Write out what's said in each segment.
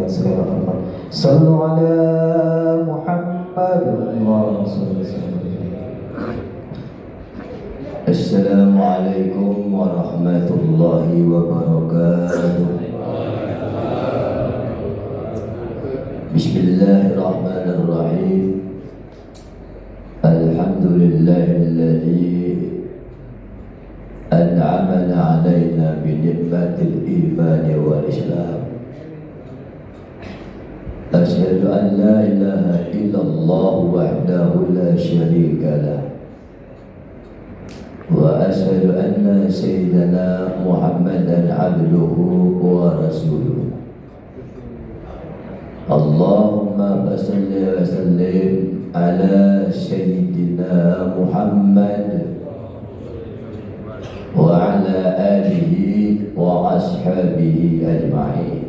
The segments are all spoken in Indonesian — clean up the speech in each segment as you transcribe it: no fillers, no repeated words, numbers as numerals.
صلوا على محمد اللهم صل وسلم. السلام عليكم ورحمة الله وبركاته. بسم الله الرحمن الرحيم. الحمد لله الذي أنعمنا علينا بنعمة الإيمان والإسلام. أشهد أن لا إله إلا الله وحده لا شريك له، وأشهد أن سيدنا محمدا عبده ورسوله. اللهم صل وسلم على سيدنا محمد وعلى آله وأصحابه أجمعين.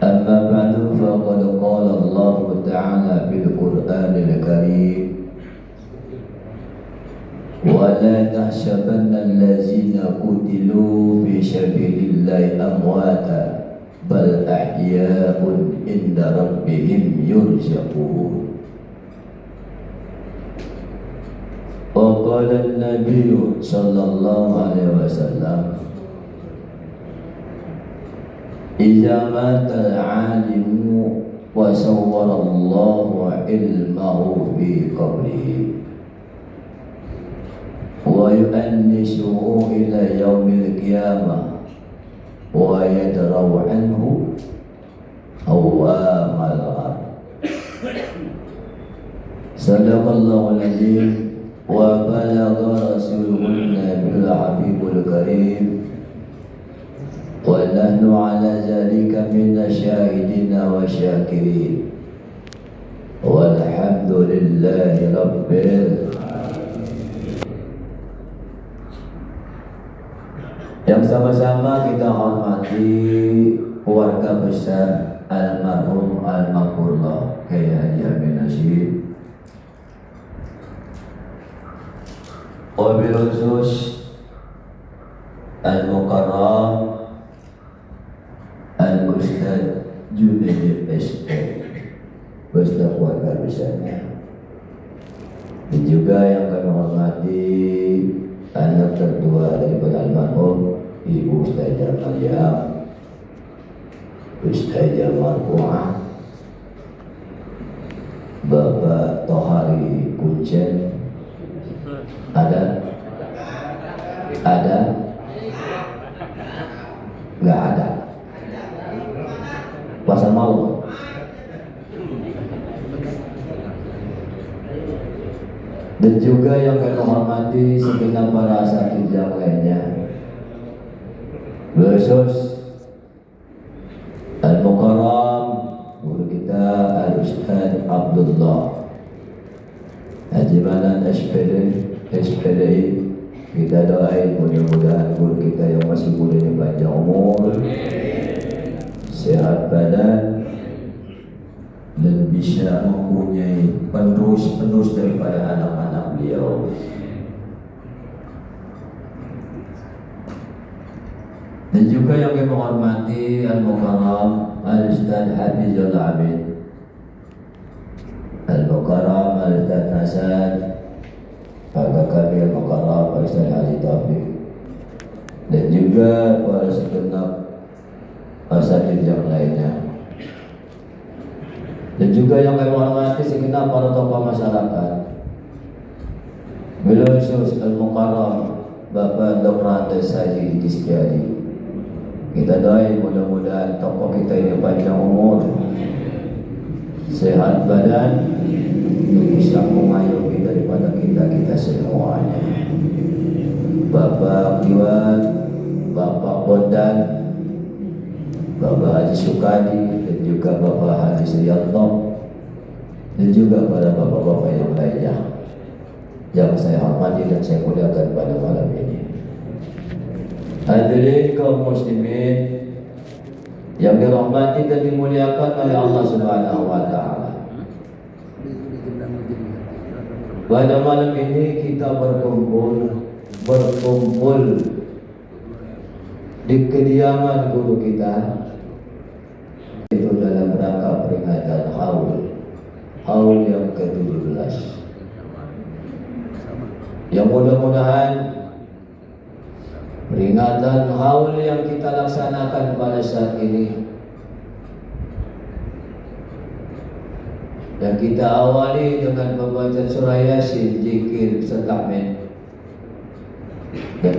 أما بعد فقد قال الله تعالى في القرآن الكريم: ولا تحسبن الذين قتلوا في سبيل الله أمواتا بل أحياء عند ربهم يرزقون. وقال النبي صلى الله عليه وسلم: إذا مات العالم وصور الله علمه في قبره ويؤنسه إلى يوم القيامة ويدرأ عنه هوام الأرض. صدق الله العظيم وبلغ رسوله النبي الحبيب الكريم، ونحن على ذلك من الشاهدين والشاكرين، والحمد لله رب العالمين. Yang sama-sama kita hormati keluarga besar almarhum almarhumah Kiai Haji Amin Nasyid, wabil khusus al-mukarram al-Ustaz Junaid SP beserta keluarga besarnya, dan juga yang kami hormati anak tertua daripada almarhum Ibu Ustazah Maryam, Ustazah Marfu'ah, Bapak Tohari Kuncen. Ada? Nggak ada. Pasal mau. Dan juga yang kami hormati segenap para asatidz yang lainnya, khusus Al-Mukarram guru kita Al-Ustaz Abdullah Haji Manan SPDI. Kita doain mudah-mudahan guru kita yang masih muda ini panjang umur, sehat badan, dan bisa mempunyai penerus daripada anak-anak beliau. Dan juga yang kami menghormati Al-Mukarram Al-Ustaz Hafizul Amin, Al-Mukarram Al-Ustaz Hasan, kakak kami Al-Mukarram Al-Ustaz Haji Taufik, dan juga para segenap asatidz yang lainnya. Dan juga yang kami hormati segenap para tokoh masyarakat, beliau khusus Al-Mukarram Bapak Dr. Andes Haji Distiadi. Kita doain mudah-mudahan tokoh kita ini panjang umur, sehat badan, untuk bisa mengayomi daripada kita semuanya. Bapak Iwan, Bapak Bondan, Bapak Haji Sukadi, dan juga Bapak Haji Sriyanto, dan juga pada bapak-bapak yang lainnya yang saya hormati dan saya muliakan pada malam ini. Hadirin kaum muslimin yang dirahmati dan dimuliakan oleh Allah Subhanahu wa taala. Pada malam ini kita berkumpul di kediaman guru kita itu dalam rangka peringatan haul yang ke-17. Yang mudah-mudahan peringatan haul yang kita laksanakan pada saat ini dan kita awali dengan pembacaan surah Yasin, zikir, takmir, dan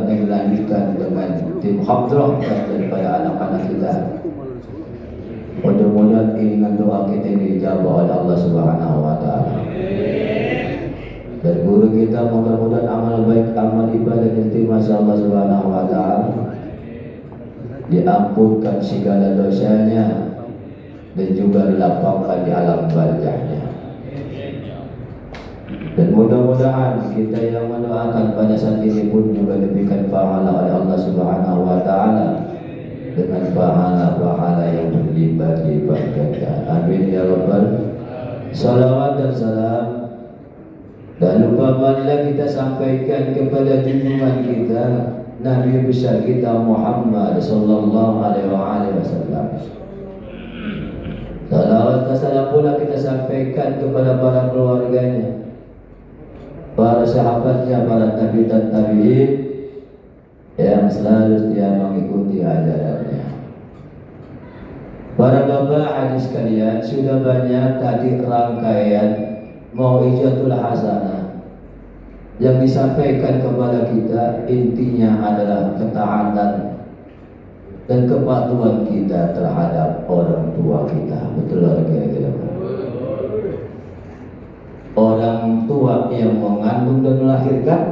dilanjutkan dengan tim hadrah daripada anak-anak kita. Mudah-mudahan keinginan doa kita ini dijawab oleh Allah Subhanahu wa taala. Dan guru kita mudah-mudahan amal baik, amal ibadah yang diterima Allah Subhanahu wa taala, diampunkan segala dosanya dan juga dilapangkan di alam barzahnya. Dan mudah-mudahan kita yang mendoakan pada saat ini pun juga diberikan pahala oleh Allah Subhanahu wa taala dengan pahala-pahala yang berlipat-lipat ganda. Amin ya rabbal. Salawat dan salam dan lupa marilah kita sampaikan kepada junjungan kita Nabi besar kita Muhammad sallallahu alaihi wasallam. Salawat dan salam pula kita sampaikan kepada para keluarganya, para sahabatnya, para tabi dan tabi'in yang selalu setia mengikuti ajarannya. Para bapak hadis sekalian, sudah banyak tadi rangkaian mau'izatul hasanah yang disampaikan kepada kita. Intinya adalah ketaatan dan kepatuhan kita terhadap orang tua kita. Betul lah kira-kira. Orang tua yang mengandung dan melahirkan,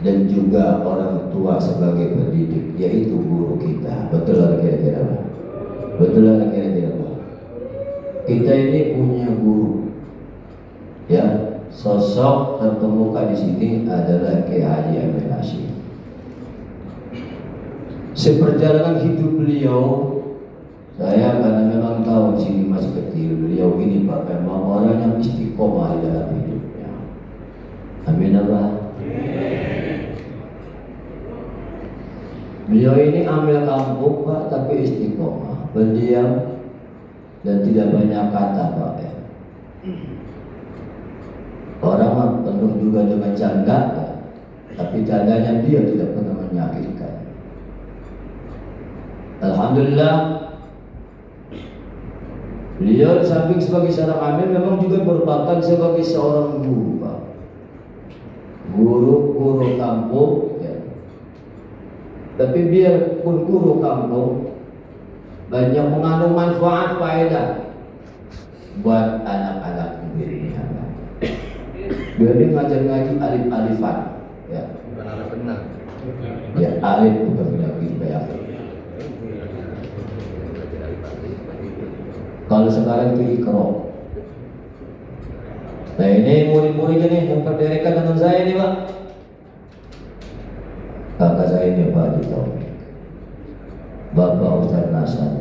dan juga orang tua sebagai pendidik, yaitu guru kita. Betul lah kira-kira. Betul lah kira-kira. Kita ini punya guru. Ya, sosok terkemuka di sini adalah Kiai Haji Amin Hasyim. Seperjalanan hidup beliau, saya karena memang tahu di sini masih kecil, beliau ini Pak memang orang yang istiqomah di dalam hidupnya. Amin Allah. Beliau ini ambil kampung Pak, tapi istiqomah, pendiam dan tidak banyak kata Pak. Orang penuh juga dengan canda, tapi candanya dia tidak pernah menyakitkan. Alhamdulillah, beliau di samping sebagai seorang amil memang juga merupakan sebagai seorang guru Pak. Guru kampung ya. Tapi biarpun guru kampung, banyak mengandung manfaat faedah buat anak-anak muridnya. Dia ngajar ngaji alif-alifan ya. Bukan alif benar. Ya, alif bukan benar ya. Kalau sekarang itu ikro. Nah ini murid-muridnya nih yang berdirikan dengan saya nih Pak. Kakak saya ini Pak Haji Taufik, Bapak Ustaz Nasar,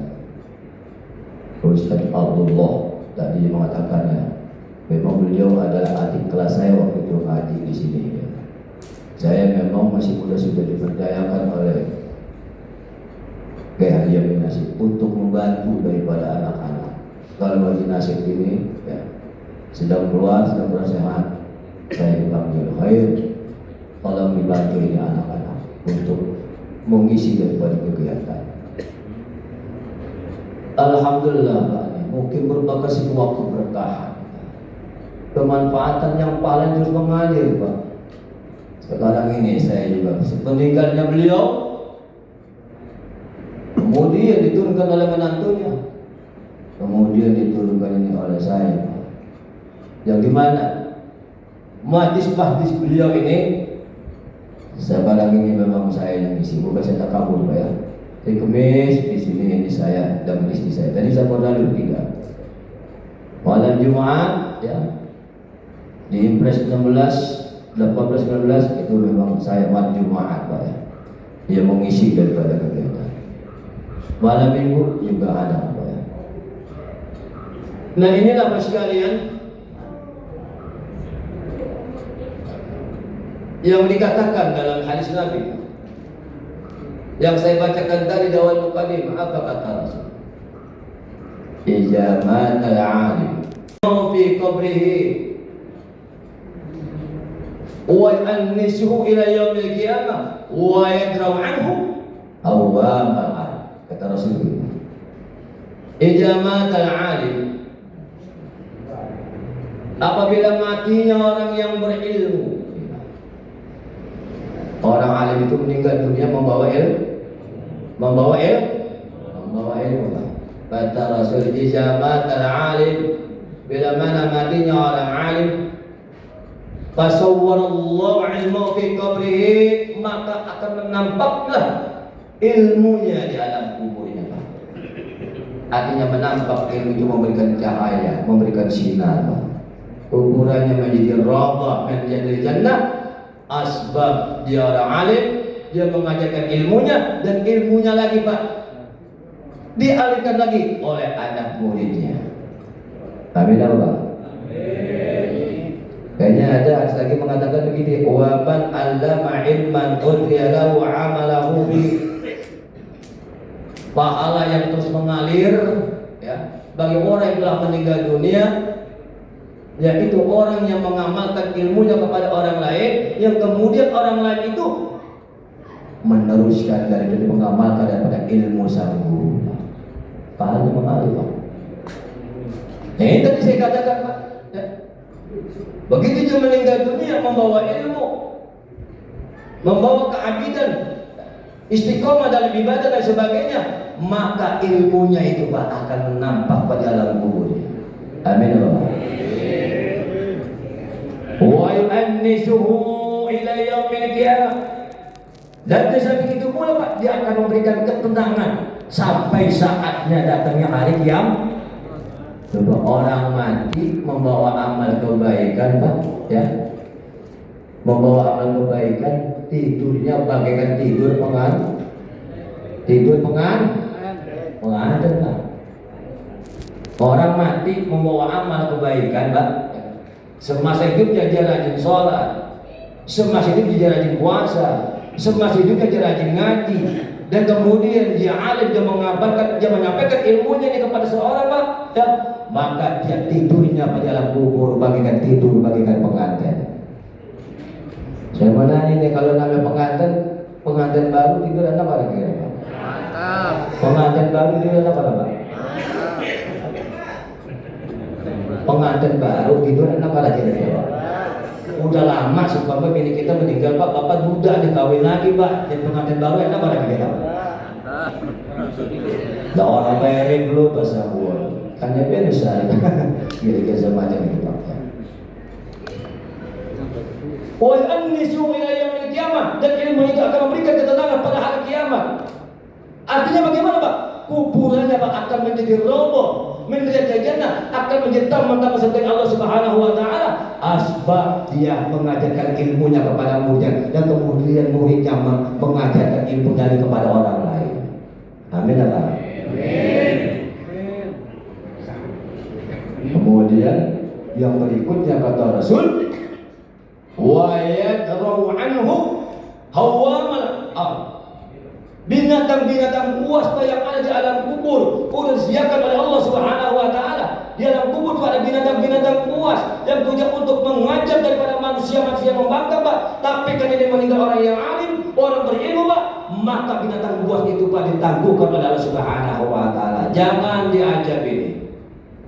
Ustaz Abdullah tadi mengatakannya. Memang beliau adalah adik kelas saya waktu itu ngaji di sini. Ya. Saya memang masih muda sudah diperdayakan oleh Kiai Haji Amin Hasyim untuk membantu daripada anak-anak. Kalau Haji Nasib ini ya, sedang keluar, sedang bersehat, saya dipanggil, "Hai, tolong dibantu ini anak-anak untuk mengisi daripada kegiatan." Alhamdulillah Pak, mungkin merupakan sebuah keberkahan, kemanfaatan yang paling terus mengalir Pak. Sekarang ini saya juga meninggalnya beliau, kemudian diturunkan oleh menantunya, kemudian diturunkan ini oleh saya, yang dimana mahdis beliau ini sekarang ini memang saya yang isi, bukan saya tak kabur Pak ya. Di kemis di sini ini saya dan istri saya. Tadi saya pernah tidak malam Jumat ya di Impres 18, 19 itu memang saya malam Jumat Pak ya. Dia mengisi daripada kegiatan. Malam Minggu juga ada Pak ya. Nah inilah Bapak sekalian yang dikatakan dalam hadis Nabi, Yang saya bacakan tadi dalam muqaddimah, apa kata Rasul? Ijamat al-alim fi qabrihi wa yu'annisuhu ila yaumil qiyamah wa yadra'u anhu awam al-ard. Kata Rasul, ijamat al-alim, apabila matinya orang yang berilmu. Orang alim itu meninggal dunia membawa ilmu. Kata Rasul, ijamat al-alim, bila mana matinya orang alim, fasawwarallahu ilmu fi qabrihi, maka akan menampaklah ilmunya di alam kuburnya. Artinya menampak ilmu itu memberikan cahaya, memberikan sinar. Kuburannya menjadi rawdah, menjadi jannah. Asbab dia orang alim, dia mengajarkan ilmunya, dan ilmunya lagi Pak dialihkan lagi oleh anak muridnya. Amin apa? Kayaknya ada hadis lagi mengatakan begini, wa man 'allama ilman udriya lahu 'amalahu bi. Pahala yang terus mengalir ya bagi orang yang telah meninggal dunia, yaitu orang yang mengamalkan ilmunya kepada orang lain, yang kemudian orang lain itu meneruskan dari itu, mengamalkan daripada ilmu sang guru. Pahalanya mengalir Pak. Nah, ini tadi saya katakan Pak ya. Begitu dia meninggal dunia membawa ilmu, membawa keabidan, istiqomah dalam ibadah dan sebagainya, maka ilmunya itu Pak akan nampak pada alam kubur. Amin Allah. Wa yu'annisuhu ila yaumil qiyamah, dan seperti itu pula Pak, dia akan memberikan ketenangan sampai saatnya datangnya hari kiamat. Coba orang mati membawa amal kebaikan Pak ya, membawa amal kebaikan, tidurnya bagaikan tidur pengantin Pak. Orang mati membawa amal kebaikan Pak, semasa hidupnya dia rajin sholat, semasa hidupnya dia rajin puasa, semasa hidupnya dia rajin ngaji, dan kemudian dia alim, dia mengabarkan, dia menyampaikan ilmunya ini kepada seorang Pak ya, maka dia tidurnya pada dalam kubur bagaikan pengantin. Saya mau nanya nih, kalau namanya pengantin baru tidur apa lagi ya Pak? Pengantin baru tidur apa Pak? Pengantin baru tidur apa lagi ya Pak? Udah lama supaya bini kita meninggal Pak, bapak duda ada kawin lagi Pak, dan pengantin baru enak apa lagi ya Pak? Nah orang bayarin dulu bahasa gua, kan ya biasa, kira-kira semacam itu Pak. Wa annisu ila yaumil qiyamah, dan ilmu itu akan memberikan ketenangan pada hari kiamat. Artinya bagaimana Pak? Kuburannya Pak akan menjadi roboh, menjadi jannah, akan menjadi taman-taman surga Allah Subhanahu wa taala. Asbab dia mengajarkan ilmunya kepada muridnya, dan kemudian muridnya mengajarkan ilmu dari kepada orang lain. Amin apa? Amin. Kemudian yang berikutnya kata Rasul, wa yadra'u anhu hawamal ard. Binatang-binatang buas yang ada di alam kubur sudah disediakan oleh Allah Subhanahu wa taala. Di alam kubur itu ada binatang-binatang buas yang tujuan untuk mengajak daripada manusia-manusia yang membangkang Pak. Tapi kan ini meninggal orang yang alim, orang berilmu Pak, maka binatang buas itu Pak ditangguhkan oleh Allah Subhanahu wa taala. Jangan diajab ini.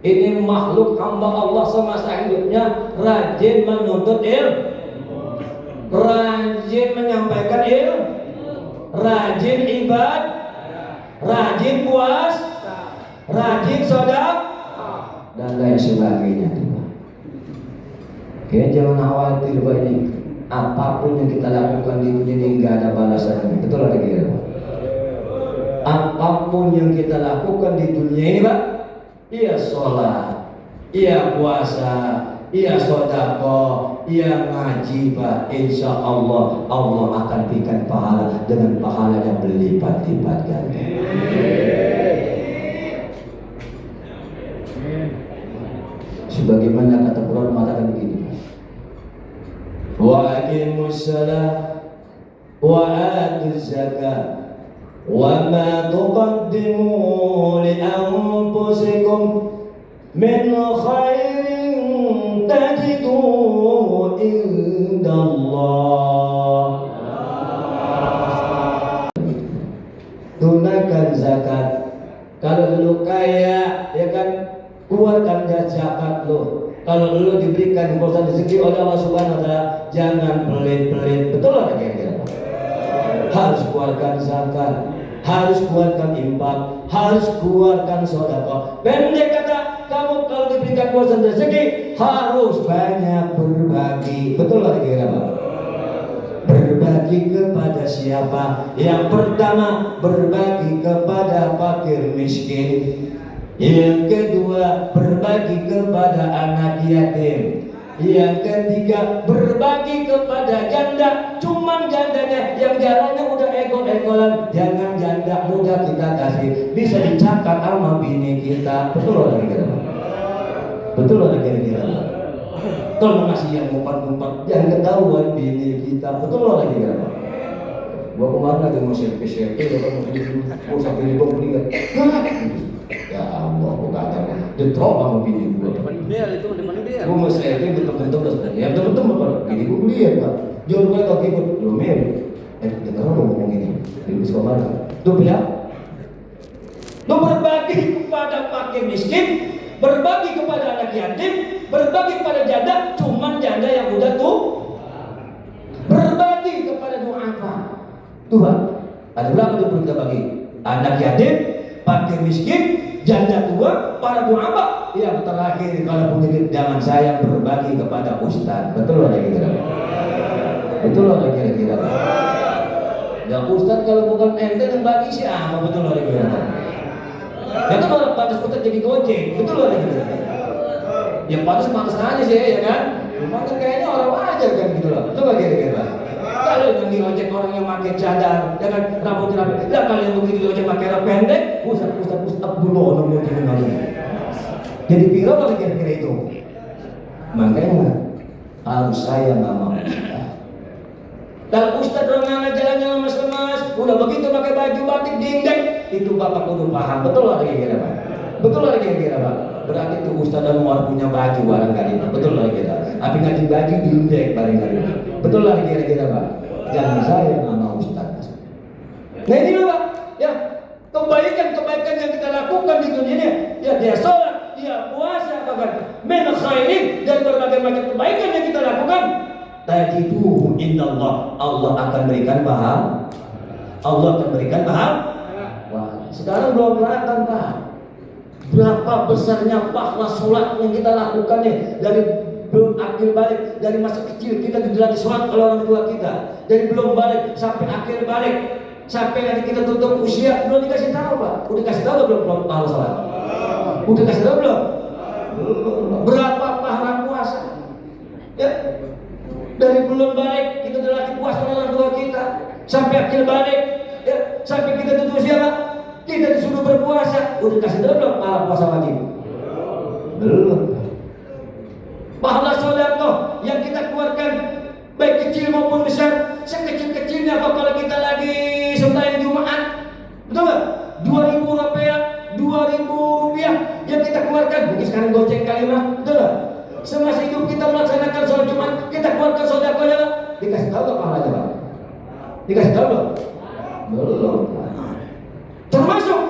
Ini makhluk hamba Allah semasa hidupnya rajin menuntut ilmu, rajin menyampaikan ilmu, rajin ibadah, rajin puas, rajin sedekah, dan lain sebagainya. Oke, jangan khawatir Pak, ini apapun yang kita lakukan di dunia ini nggak ada balasannya. Betul atau tidak? Apapun yang kita lakukan di dunia ini Pak, iya sholat, iya puasa, iya sedekah, iya ngaji Pak, insya Allah Allah akan berikan pahala dengan pahala yang berlipat-lipat ganda. Sebagaimana kata Quran mengatakan begini, wa aqimus shalah wa atuz zakah ma tuqaddimu li anfusikum min khairin tajiduhu indallah. Tunaikan zakat. Kalau lu kaya, ya kan, keluarkan zakat lu. Kalau lu diberikan kekuasaan rezeki oleh Allah Subhanahu wa taala, jangan pelit-pelit. Betul lah kira-kira. Harus keluarkan zakat, harus keluarkan infak, harus keluarkan sedekah. Pendek kata, kamu kalau diberikan kekuasaan rezeki harus banyak berbagi. Betul lah kira-kira. Berbagi kepada siapa? Yang pertama, berbagi kepada fakir miskin. Yang kedua, berbagi kepada anak yatim. Yang ketiga, berbagi kepada janda. Cuman jandanya yang jalannya udah ekor-ekoran, jangan janda muda kita kasih, bisa dicakar sama bini kita. Betul lagi kira-kira. Betul lagi kira-kira. Kalau masih yang ngumpet-ngumpet, jangan ketahuan bini kita. Betul lagi kira-kira. Gua kemarin lagi mau selfie, mau sampai ini gua beli. Ya Allah, gua kata detrok sama bini gua. Dia itu depan dia. Gua mau selfie betul-betul terus. Ya betul-betul apa? Bini gua beli ya, Pak. Jual gua kok ikut. Domir. Dengar lo ngomong ini. Di sekolah. Tuh ya. Lu berbagi kepada fakir miskin, berbagi kepada anak yatim, berbagi kepada janda, cuman janda yang udah tuh. Berbagi kepada duafa. Tuhan, ada berapa tuh kita bagi? Anak yatim, fakir miskin, janda tua, para duafa. Yang terakhir kalau punya jangan sayang berbagi kepada ustaz. Betul loh kira-kira. Betul loh kira-kira. Ya ustaz kalau bukan ente yang bagi siapa? Betul loh kira-kira. Ya kan orang pantas ustaz jadi gojek. Betul loh kira-kira. Yang pantas aja sih ya kan. Cuma kan kayaknya orang wajar kan gitu loh. Betul loh kira-kira. Kalau yang di ojek orang yang pakai cadar, dengan rambutnya rapi, dan kalau yang begitu di ojek pakai rambut pendek, ustaz dulu orang jadi ngalir. Jadi piro kalau kira-kira itu. Makanya harus sayang sama ustaz. Kalau ustaz orang jalannya lemas-lemas, udah begitu pakai baju batik dingdek, itu bapak kudu paham. Betul lah kira-kira Pak. Betul lah kira-kira Pak. Berarti itu ustaz dan luar punya baju barangkali. Betul lah kira. Tapi ngaji baju dingdek barangkali. Betul lah kira-kira Pak. Jangan sayang sama ustaz. Nah ini loh Pak. Ya, kebaikan yang kita lakukan di dunia ini, ya dia sholat, dia puasa, bahkan min khairin, dan berbagai macam kebaikan yang kita lakukan, tajiduhu indallah. Allah akan berikan pahala. Allah akan berikan pahala. Wah, sekarang belum kelihatan Pak. Berapa besarnya pahala sholat yang kita lakukan nih, dari belum akhir balik, dari masa kecil kita dilatih sholat oleh orang tua kita, dari belum balik sampai akhir balik, sampai nanti kita tutup usia, belum dikasih tahu Pak. Udah kasih tahu belum pahala sholat? Udah kasih tahu belum? Berapa pahala puasa? Ya, dari belum balik kita dilatih puasa oleh orang tua kita, sampai akhir balik, ya, sampai kita tutup usia Pak, kita disuruh berpuasa. Udah kasih tahu belum pahala puasa wajib? Belum. Pahala sedekah yang kita keluarkan baik kecil maupun besar, sekecil-kecilnya apa kalau kita lagi sembahyang Jumat, betul nggak? 2.000 rupiah, 2.000 rupiah yang kita keluarkan, mungkin sekarang goceng kali mah, betul nggak? Semasa hidup kita melaksanakan sholat Jumat, kita keluarkan sedekahnya, dikasih tahu nggak pahalanya Pak? Dikasih tahu belum? Belum. Termasuk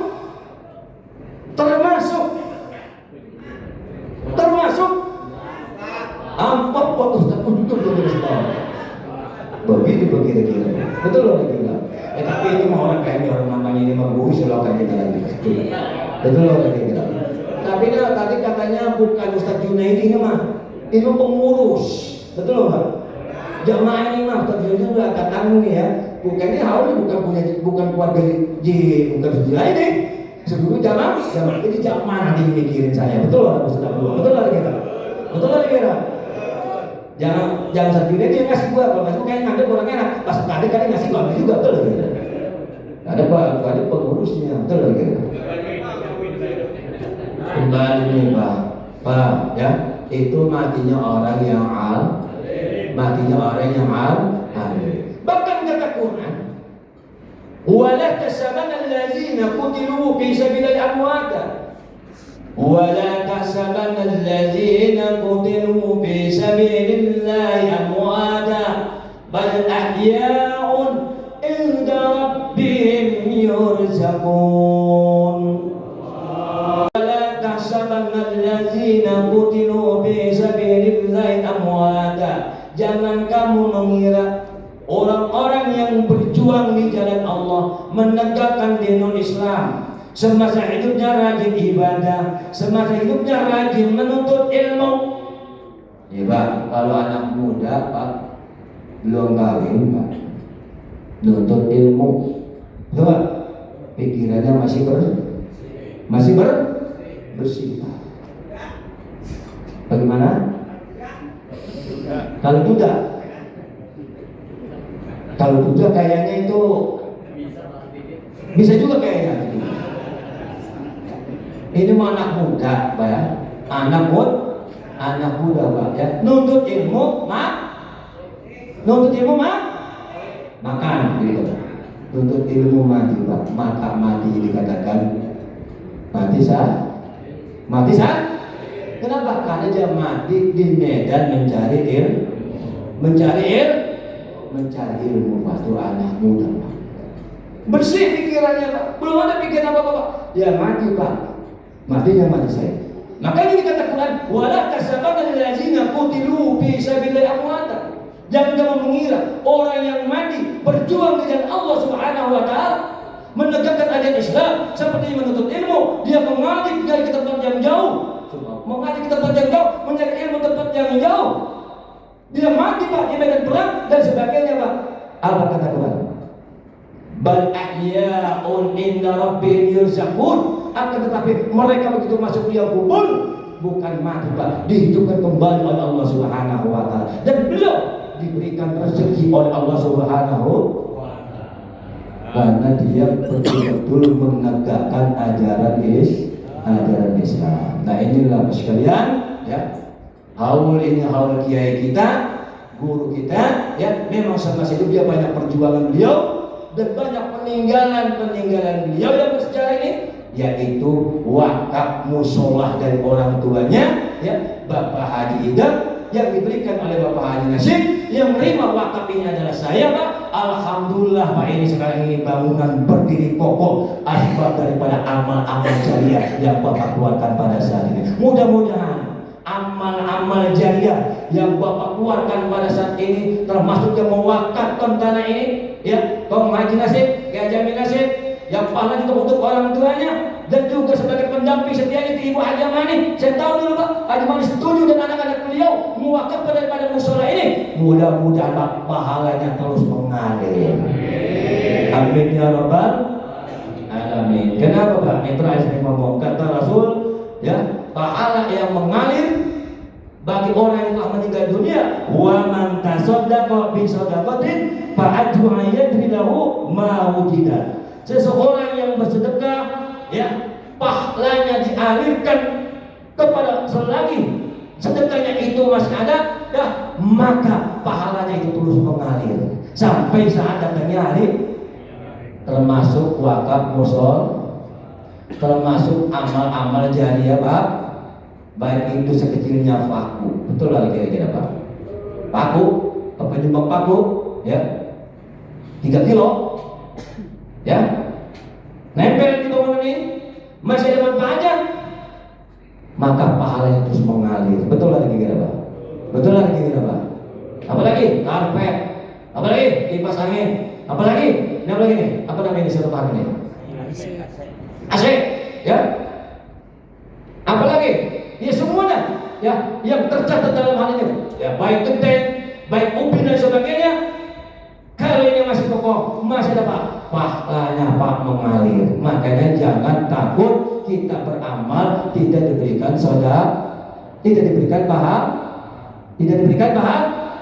ampak waktu Ustaz untuk dikasih tahu. Begitu kira-kira. Betul loh kira. Tapi itu mau orang kayaknya orang namanya ini mah guru silakan kita lagi. Betul loh kira-kira. Tapi nah, tadi katanya bukan Ustaz Junaidi ini mah, itu pengurus. Betul loh Pak. Jamaah ini mah Ustaz Junaidi udah angkat tangan nih ya. Bukan ini bukan keluarga bukan Junaidi. Sebelum jamaah ini jamaah nanti mikirin saya. Betul loh Ustaz. Betul loh kira. Betul loh kira. Jangan satu dia ngasih gua, kalau ngasih kayak ngadep orang enak, pas ngadep kan ngasih gua juga betul loh gitu. Ada pengurusnya betul loh gitu. Kembali nih Pak, ya itu matinya orang yang matinya orang yang bahkan kata Quran, Wala tahsabanna allazina qutilu fi sabilillahi amwata. Wala tahsabanna allazina qutilu fi sabilillahi amwata bal ahya'un inda rabbihim yurzaqun. Wala tahsabanna allazina qutilu fi sabilillahi amwata. Jangan kamu mengira orang-orang yang berjuang di jalan Allah, menegakkan dinul Islam, semasa hidupnya rajin ibadah, semasa hidupnya rajin menuntut ilmu. Ya Pak, kalau anak muda Pak, belum kawin Pak, nuntut ilmu, coba pikirannya masih bersih. Bagaimana? Kalau duda kayaknya itu bisa juga kayaknya. Ini mah anak muda, Pak ya. Anak muda, Pak ya. Nuntut ilmu, makan gitu. Nuntut ilmu mati, Pak. Mati dikatakan mati sah. Kenapa? Karena dia mati di medan mencari ilmu waktu anak muda Pak. Bersih pikirannya Pak, belum ada pikiran apa-apa Pak. Dia mati Pak, matinya mati saya. Makanya dikata Quran, wala tahsabanna allazina qutilu fi sabilillahi amwata. Jangan kamu mengira orang yang mati berjuang di jalan Allah Subhanahu wa taala, menegakkan ajaran Islam seperti menuntut ilmu, dia mengalir dari tempat yang jauh, mencari ilmu tempat yang jauh. Dia mati Pak di medan perang dan sebagainya Pak. Apa kata Quran? Bal ahya'un inda rabbihim yurzaqun. Akan tetapi mereka begitu masuk liang kubur bukan mati Pak, dihidupkan kembali oleh Allah Subhanahu wa taala dan beliau diberikan rezeki oleh Allah Subhanahu wa taala karena dia betul-betul menegakkan ajaran Islam. Nah inilah sekalian ya. Haul kiai kita, guru kita, ya memang semasa hidup dia banyak perjuangan beliau dan banyak peninggalan beliau yang bersejarah ini, yaitu wakaf musolah dari orang tuanya, ya Bapak Haji Idam yang diberikan oleh Bapak Haji Nasib, yang menerima wakaf ini adalah saya Pak. Alhamdulillah Pak, ini sekarang ini bangunan berdiri kokoh akibat daripada amal-amal jariah yang Bapak keluarkan pada saat ini. Mudah-mudahan amal-amal jariah yang Bapak keluarkan pada saat ini, termasuk yang mewakafkan tanah ini, ya, Pak Haji Nasib, Kiai Jamil Nasib, yang pahala juga untuk orang tuanya, dan juga sebagai pendamping setia itu Ibu Haji Mani. Saya tahu dulu Pak, Haji Mani setuju dan anak-anak beliau mewakafkan daripada musola ini. Mudah-mudahan Pak pahalanya terus mengalir. Amin ya rabbal alamin. Kenapa Pak? Itu saya ngomong kata Rasul, ya, pahala yang mengalir bagi orang yang telah meninggal dunia. Wa man tasaddaqa bi shadaqatin fa ajruhu yadrilahu ma wujida. Seseorang yang bersedekah, ya, pahalanya dialirkan kepada selagi sedekahnya itu masih ada, ya, maka pahalanya itu terus mengalir sampai saat datangnya hari, termasuk wakaf musol, termasuk amal-amal jariah Pak, baik itu sekecilnya paku, betul lah kira-kira Pak, paku, penyumbang paku, ya, 3 kilo, ya, nempel di bangunan ini, masih ada manfaatnya, maka pahalanya terus mengalir. Betul lah kira-kira Pak, betul lah kira-kira Pak. Apalagi karpet, apalagi kipas angin, apalagi ini apa lagi nih? Apa namanya ini satu paham ini? AC, ya. Apalagi? Ya semuanya, ya, yang tercatat dalam hal ini, ya, baik genteng, baik ubin dan sebagainya. Kalau ini masih kokoh, masih dapat pahalanya Pak mengalir. Makanya jangan takut kita beramal tidak diberikan tidak diberikan bahan.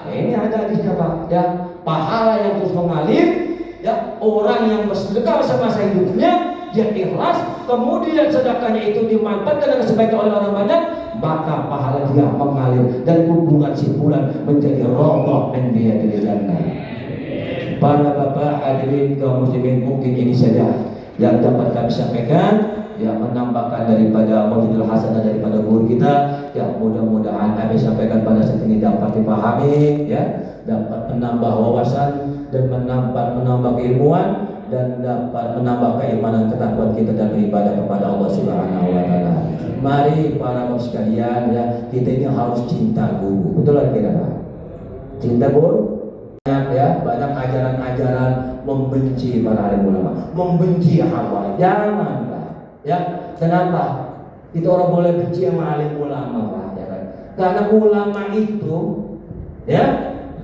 Ya, ini ada hadisnya Pak, ya, pahala yang terus mengalir, ya, orang yang bersedekah semasa hidupnya, dia ikhlas, kemudian sedekahnya itu dimanfaatkan dengan sebaik oleh orang banyak, maka pahala dia mengalir dan hubungan si bulan menjadi roboh dan dia di jannah. Para bapak hadirin kaum muslimin, mungkin ini saja yang dapat kami sampaikan, yang menambahkan daripada Mau'izah Hasanah daripada guru kita. Ya, mudah-mudahan kami sampaikan pada saat ini dapat dipahami, ya, dapat menambah wawasan dan menambah keilmuan, dan dapat menambah keimanan ketakwaan kita dan beribadah kepada Allah Subhanahu wa taala. Mari para bapak sekalian, ya, kita ini harus cinta guru. Betul kan kita, Pak? Cinta guru. Ya, banyak ajaran-ajaran membenci para alim ulama, membenci hamba. Jangan, Pak. Ya, kenapa? Itu orang boleh benci sama alim ulama, Pak, ya kan? Karena ulama itu, ya,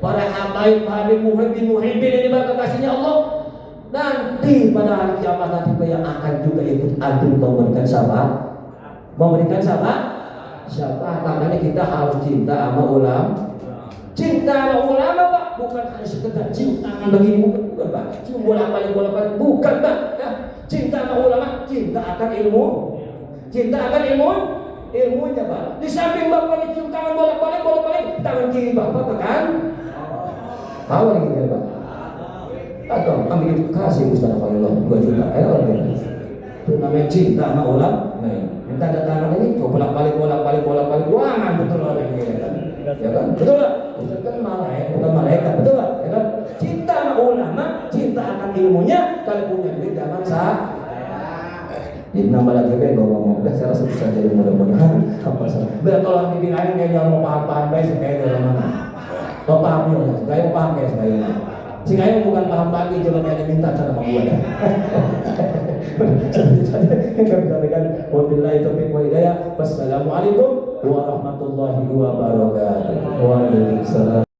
para habaib, habib, muhibbin ini bakal kasihnya Allah. Nanti pada hari kiamat nanti yang akan juga ikut adil memberikan syafaat. Memberikan syafaat. Makanya kita harus cinta sama ulama. Cinta sama ulama, Pak, bukan hanya sekedar cinta begini, bukan, Pak. Cuma bolak-balik, bukan, Pak. Ya. Cinta sama ulama, cinta akan ilmu. Cinta akan ilmunya, Pak. Di samping Bapak dicium tangan bolak-balik, tangan kiri Bapak tekan. Tahu lagi ya, Pak? Atau ambil kasih Ustaz Khalilullah 2 juta. Itu namanya cinta sama ulama. Nah, minta ada tangan ini, bolak-balik, ruangan betul orang ini, kan? Ya kan? Betul lah. Ustaz kan bukan malaikat, betul lah. Ya kan? Cinta sama ulama, cinta akan ilmunya. Kalau punya duit jangan sah. Ini nama lagi kan ngomong, udah saya rasa bisa jadi mudah-mudahan apa salah. Biar kalau orang dibilangin kayak jangan mau paham-paham baik, kayak dari mana? Mau paham ya, saya paham kayak saya. Si kayu bukan paham pagi, cuma hanya minta cara sama gua dah. Wabillahi taufiq wa hidayah. Wassalamualaikum warahmatullahi wabarakatuh. Waalaikumsalam.